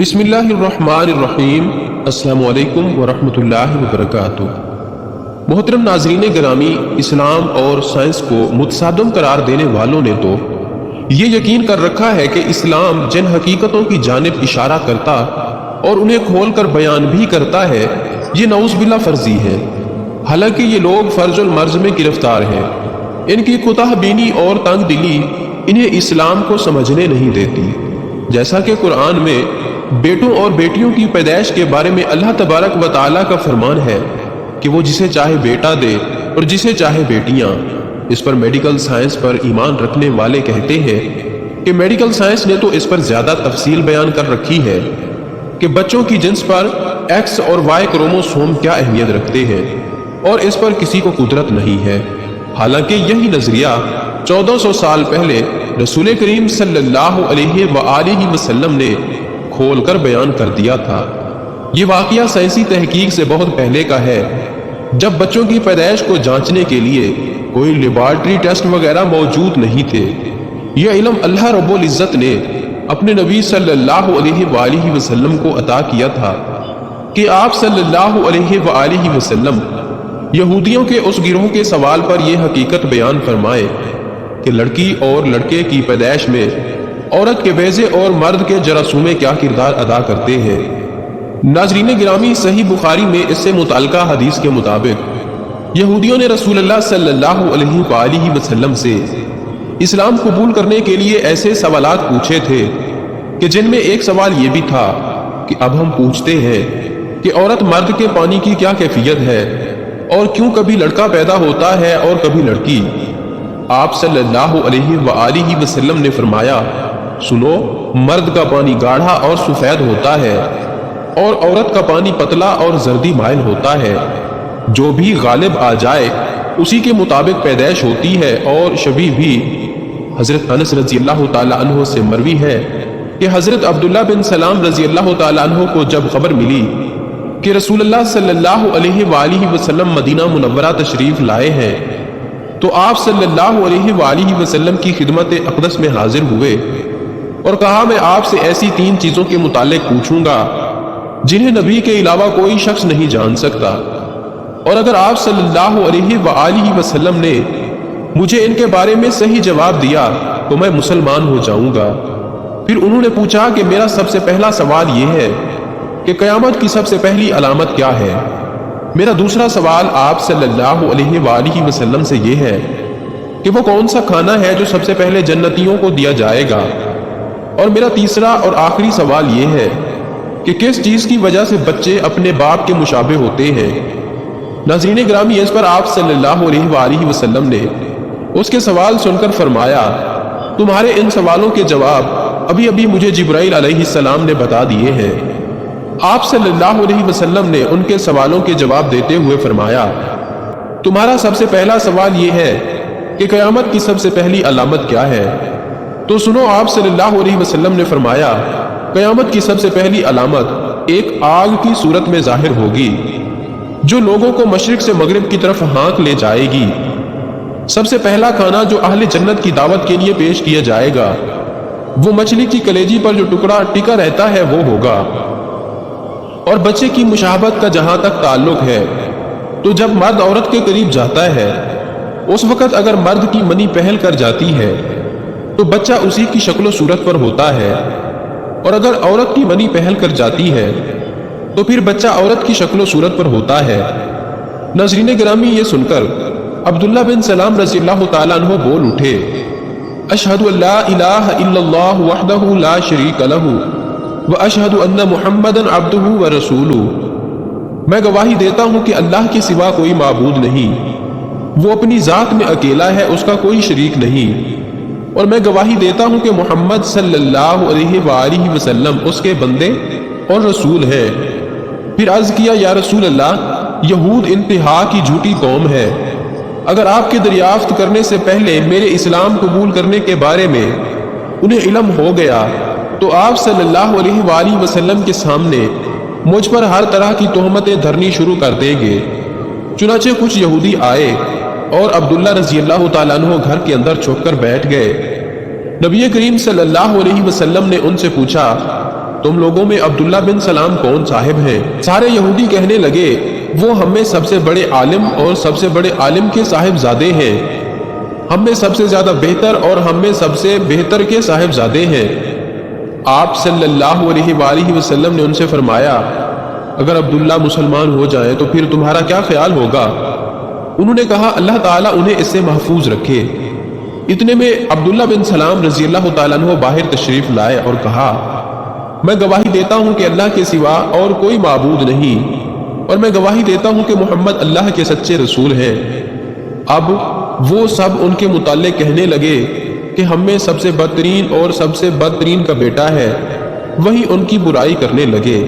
بسم اللہ الرحمن الرحیم۔ السلام علیکم ورحمۃ اللہ وبرکاتہ۔ محترم ناظرین گرامی، اسلام اور سائنس کو متصادم قرار دینے والوں نے تو یہ یقین کر رکھا ہے کہ اسلام جن حقیقتوں کی جانب اشارہ کرتا اور انہیں کھول کر بیان بھی کرتا ہے، یہ نعوذ باللہ فرضی ہے۔ حالانکہ یہ لوگ فرض المرض میں گرفتار ہیں۔ ان کی کوتاہ بینی اور تنگ دلی انہیں اسلام کو سمجھنے نہیں دیتی۔ جیسا کہ قرآن میں بیٹوں اور بیٹیوں کی پیدائش کے بارے میں اللہ تبارک و تعالیٰ کا فرمان ہے کہ وہ جسے چاہے بیٹا دے اور جسے چاہے بیٹیاں۔ اس پر میڈیکل سائنس پر ایمان رکھنے والے کہتے ہیں کہ میڈیکل سائنس نے تو اس پر زیادہ تفصیل بیان کر رکھی ہے کہ بچوں کی جنس پر ایکس اور وائی کروموسوم کیا اہمیت رکھتے ہیں، اور اس پر کسی کو قدرت نہیں ہے۔ حالانکہ یہی نظریہ 1400 سال پہلے رسول کریم صلی اللہ علیہ وآلہ وسلم نے کھول کر بیان کر دیا تھا۔ یہ واقعہ سائنسی تحقیق سے بہت پہلے کا ہے، جب بچوں کی پیدائش کو جانچنے کے لیے کوئی لیبارٹری ٹیسٹ وغیرہ موجود نہیں تھے۔ یہ علم اللہ رب العزت نے اپنے نبی صلی اللہ علیہ وآلہ وسلم کو عطا کیا تھا کہ آپ صلی اللہ علیہ وآلہ وسلم یہودیوں کے اس گروہ کے سوال پر یہ حقیقت بیان فرمائے کہ لڑکی اور لڑکے کی پیدائش میں عورت کے بیضے اور مرد کے جراثومے کیا کردار ادا کرتے ہیں۔ ناظرین گرامی، صحیح بخاری میں اس سے متعلقہ حدیث کے مطابق یہودیوں نے رسول اللہ صلی اللہ علیہ وآلہ وسلم سے اسلام قبول کرنے کے لیے ایسے سوالات پوچھے تھے کہ جن میں ایک سوال یہ بھی تھا کہ اب ہم پوچھتے ہیں کہ عورت مرد کے پانی کی کیا کیفیت ہے، اور کیوں کبھی لڑکا پیدا ہوتا ہے اور کبھی لڑکی۔ آپ صلی اللہ علیہ وآلہ وسلم نے فرمایا، سنو، مرد کا پانی گاڑھا اور سفید ہوتا ہے اور عورت کا پانی پتلا اور زردی مائل ہوتا ہے۔ جو بھی غالب آ جائے اسی کے مطابق پیدائش ہوتی ہے۔ اور شبیہ بھی حضرت انس رضی اللہ تعالی عنہ سے مروی ہے کہ حضرت عبداللہ بن سلام رضی اللہ تعالی عنہ کو جب خبر ملی کہ رسول اللہ صلی اللہ علیہ وآلہ وسلم مدینہ منورہ تشریف لائے ہیں، تو آپ صلی اللہ علیہ وآلہ وسلم کی خدمت اقدس میں حاضر ہوئے اور کہا، میں آپ سے ایسی 3 چیزوں کے متعلق پوچھوں گا جنہیں نبی کے علاوہ کوئی شخص نہیں جان سکتا، اور اگر آپ صلی اللہ علیہ وآلہ وسلم نے مجھے ان کے بارے میں صحیح جواب دیا تو میں مسلمان ہو جاؤں گا۔ پھر انہوں نے پوچھا کہ میرا سب سے پہلا سوال یہ ہے کہ قیامت کی سب سے پہلی علامت کیا ہے؟ میرا دوسرا سوال آپ صلی اللہ علیہ وآلہ وسلم سے یہ ہے کہ وہ کون سا کھانا ہے جو سب سے پہلے جنتیوں کو دیا جائے گا؟ اور میرا تیسرا اور آخری سوال یہ ہے کہ کس چیز کی وجہ سے بچے اپنے باپ کے مشابہ ہوتے ہیں؟ ناظرین گرامی، اس پر آپ صلی اللہ علیہ وآلہ وسلم نے اس کے سوال سن کر فرمایا، تمہارے ان سوالوں کے جواب ابھی ابھی مجھے جبرائیل علیہ السلام نے بتا دیے ہیں۔ آپ صلی اللہ علیہ وسلم نے ان کے سوالوں کے جواب دیتے ہوئے فرمایا، تمہارا سب سے پہلا سوال یہ ہے کہ قیامت کی سب سے پہلی علامت کیا ہے؟ تو سنو، آپ صلی اللہ علیہ وسلم نے فرمایا، قیامت کی سب سے پہلی علامت ایک آگ کی صورت میں ظاہر ہوگی جو لوگوں کو مشرق سے مغرب کی طرف ہانک لے جائے گی۔ سب سے پہلا کھانا جو اہل جنت کی دعوت کے لیے پیش کیا جائے گا وہ مچھلی کی کلیجی پر جو ٹکڑا ٹکا رہتا ہے وہ ہوگا۔ اور بچے کی مشابہت کا جہاں تک تعلق ہے تو جب مرد عورت کے قریب جاتا ہے اس وقت اگر مرد کی منی پہل کر جاتی ہے تو بچہ اسی کی شکل و صورت پر ہوتا ہے، اور اگر عورت کی منی پہل کر جاتی ہے تو پھر بچہ عورت کی شکل و صورت پر ہوتا ہے۔ ناظرین گرامی، یہ سن کر عبداللہ بن سلام رضی اللہ تعالیٰ عنہ بول اٹھے، اشہد ان لا الہ الا اللہ وحدہ لا شریک لہ واشہد ان محمدا عبدہ ورسولہ۔ میں گواہی دیتا ہوں کہ اللہ کے سوا کوئی معبود نہیں، وہ اپنی ذات میں اکیلا ہے، اس کا کوئی شریک نہیں، اور میں گواہی دیتا ہوں کہ محمد صلی اللہ علیہ وآلہ وسلم اس کے بندے اور رسول ہیں۔ پھر عرض کیا، یا رسول اللہ، یہود انتہا کی جھوٹی قوم ہے، اگر آپ کے دریافت کرنے سے پہلے میرے اسلام قبول کرنے کے بارے میں انہیں علم ہو گیا تو آپ صلی اللہ علیہ وآلہ وسلم کے سامنے مجھ پر ہر طرح کی تہمتیں دھرنی شروع کر دیں گے۔ چنانچہ کچھ یہودی آئے اور عبداللہ رضی اللہ تعالیٰ عنہ گھر کے اندر چھپ کر بیٹھ گئے۔ نبی کریم صلی اللہ علیہ وسلم نے ان سے پوچھا تم لوگوں میں عبداللہ بن سلام کون صاحب ہیں؟ سارے یہودی کہنے لگے وہ ہم میں سب سے بڑے عالم اور سب سے بڑے عالم کے صاحب زادے ہیں، ہم میں سب سے زیادہ بہتر اور ہم میں سب سے بہتر کے صاحب زادے ہیں۔ آپ صلی اللہ علیہ وآلہ وسلم نے ان سے فرمایا اگر عبداللہ مسلمان ہو جائیں تو پھر تمہارا کیا خیال ہوگا؟ انہوں نے کہا اللہ تعالیٰ انہیں اس سے محفوظ رکھے۔ اتنے میں عبداللہ بن سلام رضی اللہ تعالیٰ عنہ باہر تشریف لائے اور کہا میں گواہی دیتا ہوں کہ اللہ کے سوا اور کوئی معبود نہیں، اور میں گواہی دیتا ہوں کہ محمد اللہ کے سچے رسول ہیں۔ اب وہ سب ان کے متعلق کہنے لگے کہ ہم میں سب سے بدترین اور سب سے بدترین کا بیٹا ہے، وہی ان کی برائی کرنے لگے۔